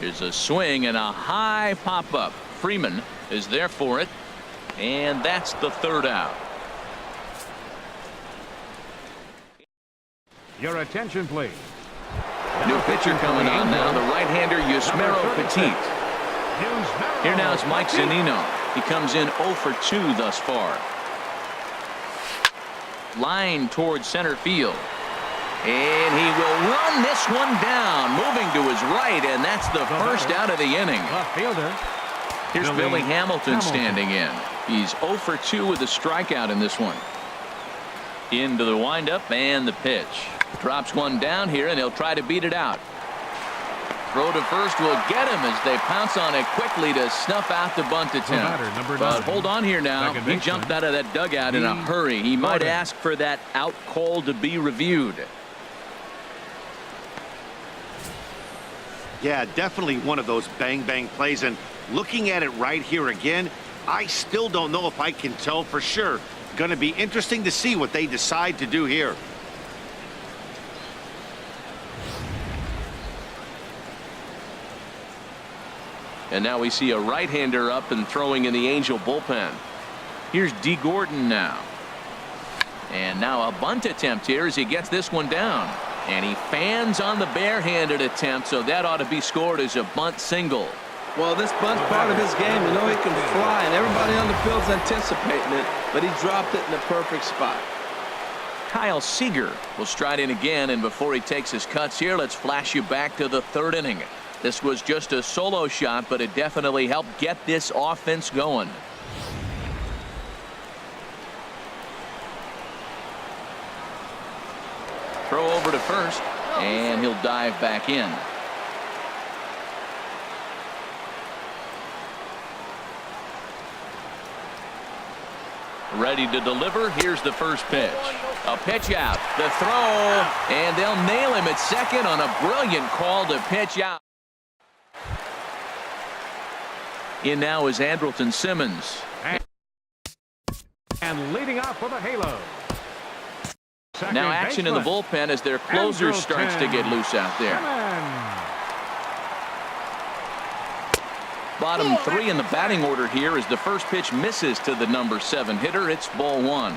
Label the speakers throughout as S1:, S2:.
S1: Here's a swing and a high pop up. Freeman is there for it, and that's the third out.
S2: Your attention, please.
S1: New pitcher coming on now, the right-hander Yusmeiro Petit. Here now is Mike Zunino. He comes in 0 for 2 thus far. Line towards center field. And he will run this one down, moving to his right, and that's the first out of the inning. Here's Billy Hamilton standing in. He's 0 for 2 with a strikeout in this one. Into the windup and the pitch. Drops one down here, and he'll try to beat it out. Throw to first will get him as they pounce on it quickly to snuff out the bunt attempt. But hold on here now. He jumped out of that dugout in a hurry. He might ask for that out call to be reviewed.
S3: Yeah, definitely one of those bang-bang plays. And looking at it right here again, I still don't know if I can tell for sure. Going to be interesting to see what they decide to do here.
S1: And now we see a right-hander up and throwing in the Angel bullpen. Here's D. Gordon now. And now a bunt attempt here as he gets this one down. And he fans on the barehanded attempt, so that ought to be scored as a bunt single.
S4: Well, this bunt's part of his game. You know he can fly, and everybody on the field's anticipating it, but he dropped it in the perfect spot.
S1: Kyle Seager will stride in again, and before he takes his cuts here, let's flash you back to the third inning. This was just a solo shot, but it definitely helped get this offense going. Throw over to first, and he'll dive back in. Ready to deliver. Here's the first pitch. A pitch out. The throw, and they'll nail him at second on a brilliant call to pitch out. In now is Andrelton Simmons.
S2: And leading off for the Halo.
S1: Now action in the bullpen as their closer starts to get loose out there. Bottom 3 in the batting order here as the first pitch misses to the number 7 hitter. It's ball 1.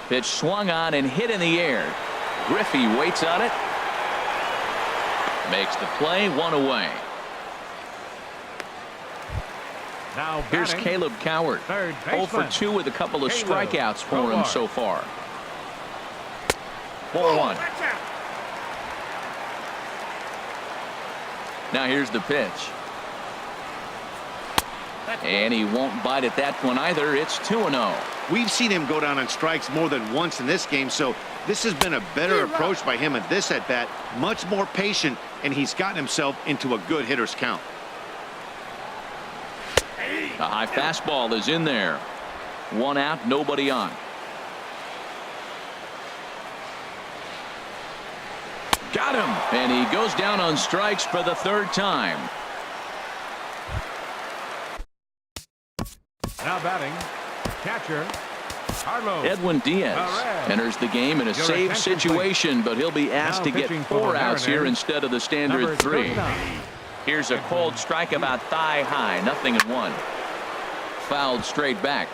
S1: Pitch swung on and hit in the air. Griffey waits on it. Makes the play, 1 away.
S2: Now
S1: here's Caleb Coward. 0 for 2 with a couple of strikeouts for him so far. Ball 1. Now here's the pitch. And he won't bite at that one either. It's 2-0.
S3: We've seen him go down on strikes more than once in this game, so this has been a better approach by him at this at-bat. Much more patient, and he's gotten himself into a good hitter's count.
S1: A high fastball is in there. 1 out, nobody on. Got him, and he goes down on strikes for the 3rd time.
S2: Now batting, catcher Carlos.
S1: Edwin Diaz enters the game in a save situation, but he'll be asked to get 4 outs here instead of the standard 3. Here's a cold strike about thigh high, 0-1. Fouled straight back.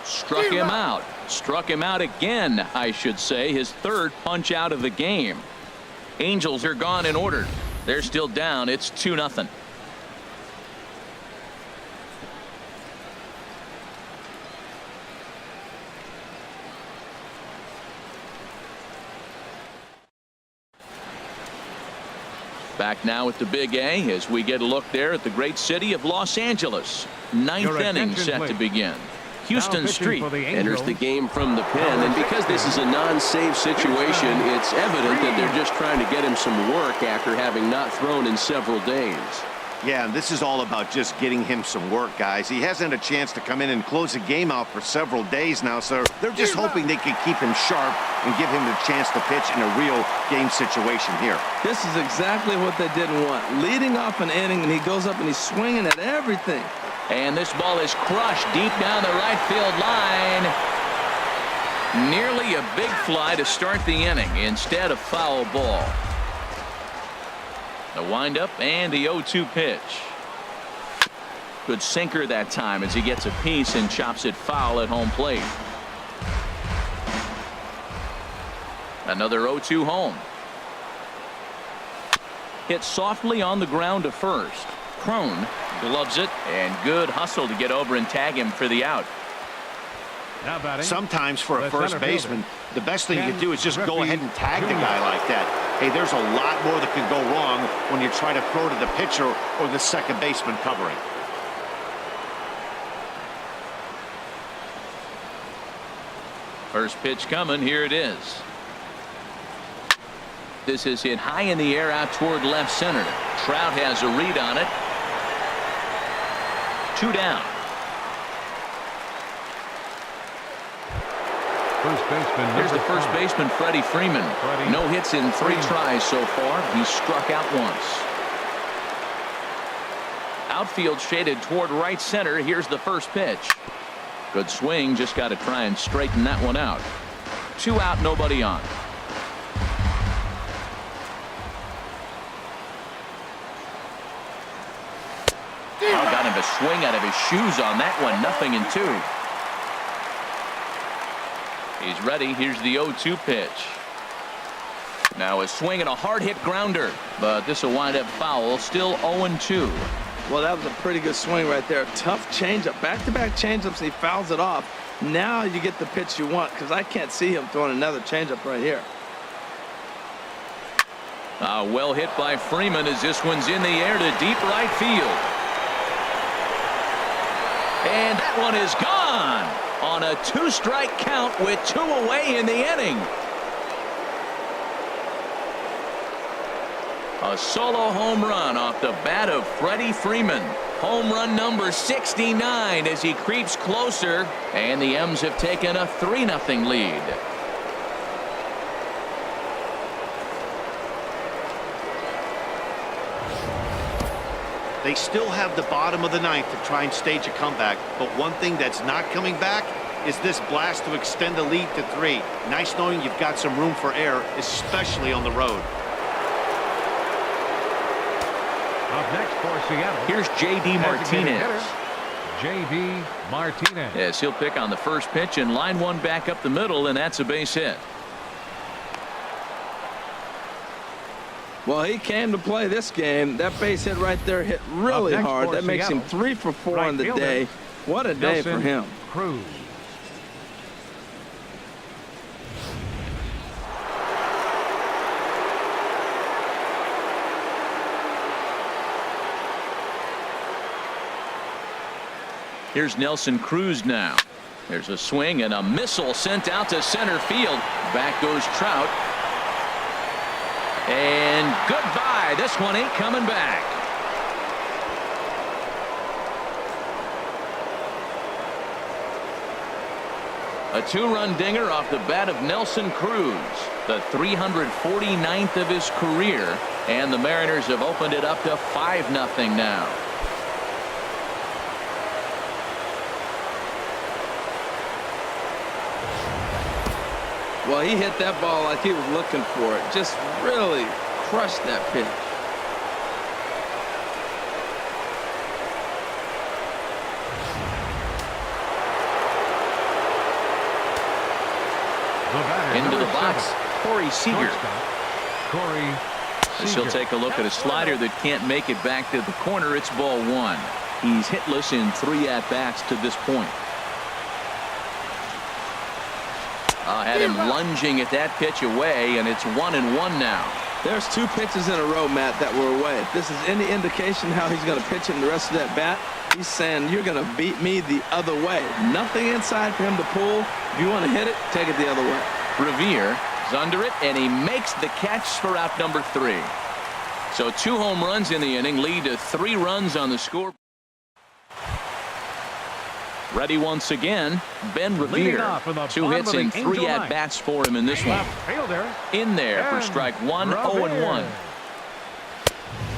S1: Struck him out. Struck him out again, I should say. His 3rd punch out of the game. Angels are gone in order. They're still down. It's 2-0. Back now at the Big A as we get a look there at the great city of Los Angeles. 9th inning set to begin. Houston Street enters the game from the pen, and because this is a non-save situation, it's evident that they're just trying to get him some work after having not thrown in several days.
S3: Yeah, and this is all about just getting him some work, guys. He hasn't had a chance to come in and close the game out for several days now, so they're just hoping they can keep him sharp and give him the chance to pitch in a real game situation here.
S4: This is exactly what they didn't want. Leading off an inning, and he goes up and he's swinging at everything.
S1: And this ball is crushed deep down the right field line. Nearly a big fly to start the inning instead of foul ball. The windup and the 0-2 pitch. Good sinker that time as he gets a piece and chops it foul at home plate. Another 0-2 home. Hit softly on the ground to first. Cruz gloves it, and good hustle to get over and tag him for the out.
S2: Now batting.
S3: Sometimes for a
S2: The
S3: first
S2: center
S3: baseman,
S2: fielder.
S3: the best thing you
S2: Ken
S3: can do is just go
S2: Griffey
S3: ahead and tag the
S2: Jr.
S3: guy like that. Hey, there's a lot more that can go wrong when you try to throw to the pitcher or the second baseman covering.
S1: First pitch coming. Here it is. This is hit high in the air out toward left center. Trout has a read on it. 2 down.
S2: First baseman.
S1: Here's the first baseman, Freddie Freeman. No hits in 3 tries so far. He struck out once. Outfield shaded toward right center. Here's the first pitch. Good swing. Just got to try and straighten that one out. 2 out, nobody on. Oh, got him to swing out of his shoes on that one. 0-2. He's ready. Here's the 0-2 pitch. Now a swing and a hard hit grounder, but this will wind up foul. Still 0-2.
S4: Well, that was a pretty good swing right there. Tough changeup. Back-to-back changeups, and he fouls it off. Now you get the pitch you want, because I can't see him throwing another changeup right here.
S1: Well hit by Freeman as this one's in the air to deep right field. And that one is gone on a 2-strike count with 2 away in the inning. A solo home run off the bat of Freddie Freeman. Home run number 69 as he creeps closer, and the M's have taken a 3-0 lead.
S3: They still have the bottom of the 9th to try and stage a comeback, but one thing that's not coming back is this blast to extend the lead to 3. Nice knowing you've got some room for error, especially on the road.
S2: Up next for Seattle.
S1: Here's J.D. Martinez.
S2: J.D. Martinez.
S1: Yes, he'll pick on the first pitch and line one back up the middle, and that's a base hit.
S4: Well, he came to play this game. That base hit right there hit really hard. That makes him 3 for 4 on the day. What a day for him.
S2: Cruz.
S1: Here's Nelson Cruz now. There's a swing and a missile sent out to center field. Back goes Trout. And goodbye. This one ain't coming back. A 2-run dinger off the bat of Nelson Cruz, the 349th of his career, and the Mariners have opened it up to 5-0 now.
S4: Well, he hit that ball like he was looking for it. Just really crushed that pitch.
S1: Into the box, Seager.
S2: Seager.
S1: She'll take a look at a slider that can't make it back to the corner. It's ball 1. He's hitless in 3 at-bats to this point. Had him lunging at that pitch away, and it's 1-1 now.
S4: There's 2 pitches in a row, Matt, that were away. If this is any indication how he's going to pitch in the rest of that bat, he's saying you're going to beat me the other way. Nothing inside for him to pull. If you want to hit it, take it the other way.
S1: Revere is under it, and he makes the catch for out number 3. So 2 home runs in the inning lead to 3 runs on the score. Ready once again, Ben Revere. 2 hits and 3 at-bats for him in this one. In there for strike 1, 0-1.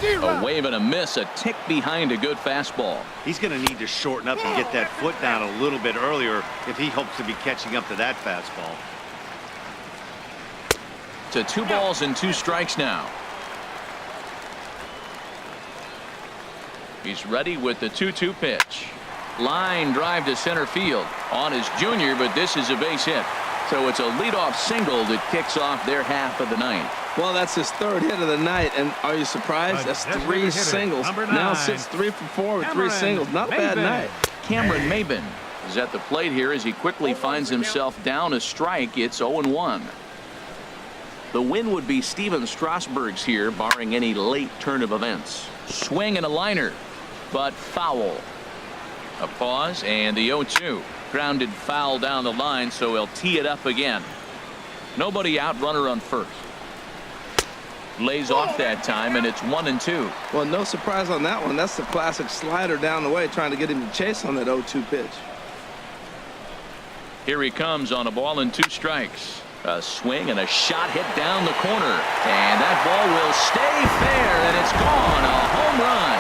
S1: A wave and a miss, a tick behind a good fastball.
S3: He's going to need to shorten up and get that foot down a little bit earlier if he hopes to be catching up to that fastball.
S1: To 2 balls and 2 strikes now. He's ready with the 2-2 pitch. Line drive to center field on his junior, but this is a base hit. So it's a leadoff single that kicks off their half of the ninth.
S4: Well, that's his 3rd hit of the night, and are you surprised? That's 3 singles. Now sits 3 for 4 with 3 singles. Not a bad night.
S1: Cameron Maben is at the plate here as he quickly finds himself down a strike. It's 0-1. The win would be Steven Strasburg's here, barring any late turn of events. Swing and a liner, but foul. A pause and the 0-2. Grounded foul down the line, so he'll tee it up again. Nobody out, runner on first. Lays off that time, and it's 1-2.
S4: Well, no surprise on that one. That's the classic slider down the way, trying to get him to chase on that 0-2 pitch.
S1: Here he comes on a ball and 2 strikes. A swing and a shot hit down the corner, and that ball will stay fair, and it's gone. A home run.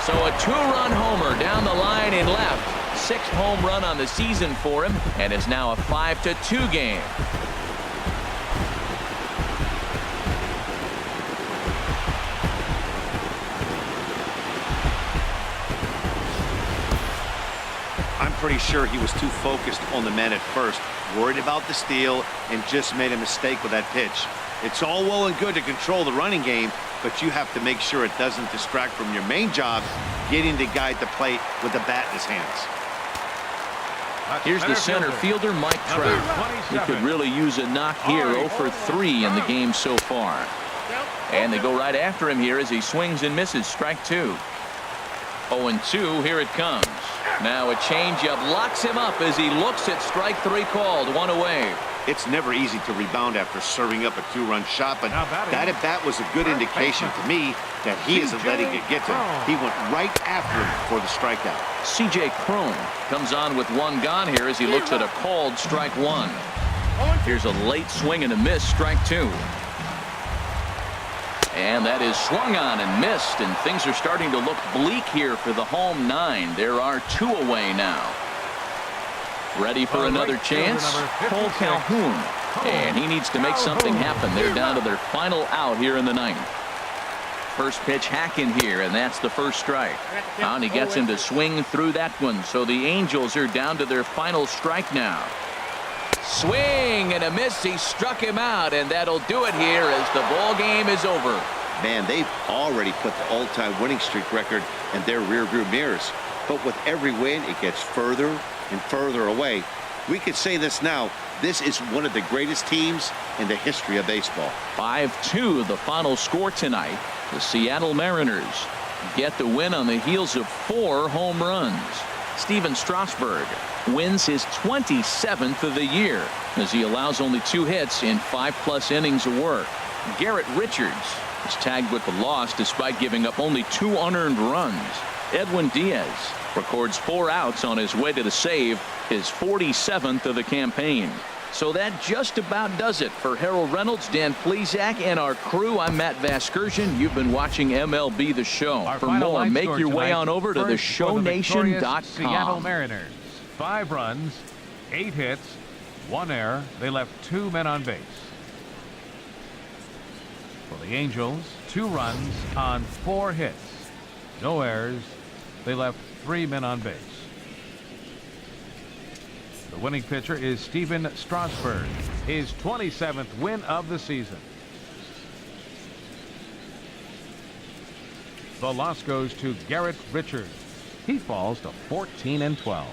S1: So a 2-run homer down the line in left. 6th home run on the season for him, and is now a 5-2 game.
S3: I'm pretty sure he was too focused on the man at first, worried about the steal, and just made a mistake with that pitch. It's all well and good to control the running game, but you have to make sure it doesn't distract from your main job, getting the guy at the plate with the bat in his hands.
S1: Here's the center fielder, Mike Trout. He could really use a knock here. 0 for 3 in the game so far. And they go right after him here as he swings and misses. Strike 2. 0-2. Here it comes. Now a changeup locks him up as he looks at strike 3 called. 1 away.
S3: It's never easy to rebound after serving up a 2-run shot, but that at bat was a good indication to me that he isn't letting it get to him. He went right after him for the strikeout.
S1: C.J. Cruz comes on with 1 gone here as he looks at a called strike 1. Here's a late swing and a miss. Strike 2. And that is swung on and missed, and things are starting to look bleak here for the home 9. There are 2 away now. Ready for another chance? Cole Calhoun. And he needs to make something happen. They're down to their final out here in the 9th. First pitch hacking here, and that's the first strike. And he gets him to swing through that one. So the Angels are down to their final strike now. Swing and a miss. He struck him out, and that'll do it here as the ball game is over.
S3: Man, they've already put the all-time winning streak record in their rearview mirrors. But with every win, it gets further and further away. We could say this now. This is one of the greatest teams in the history of baseball.
S1: 5-2 the final score tonight. The Seattle Mariners get the win on the heels of 4 home runs. Steven Strasburg wins his 27th of the year as he allows only 2 hits in 5+ innings of work. Garrett Richards is tagged with the loss despite giving up only 2 unearned runs. Edwin Diaz records 4 outs on his way to the save, his 47th of the campaign. So that just about does it for Harold Reynolds, Dan Plesac, and our crew. I'm Matt Vasgersian. You've been watching MLB The Show. For more, make your way on over to theshownation.com.
S2: Seattle Mariners, 5 runs, 8 hits, 1 error. They left 2 men on base. For the Angels, 2 runs on 4 hits, no errors. They left 3 men on base. The winning pitcher is Steven Strasburg, his 27th win of the season. The loss goes to Garrett Richards. He falls to 14-12.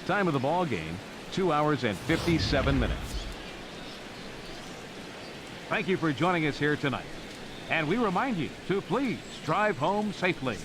S2: Time of the ball game, 2 hours and 57 minutes. Thank you for joining us here tonight. And we remind you to please drive home safely.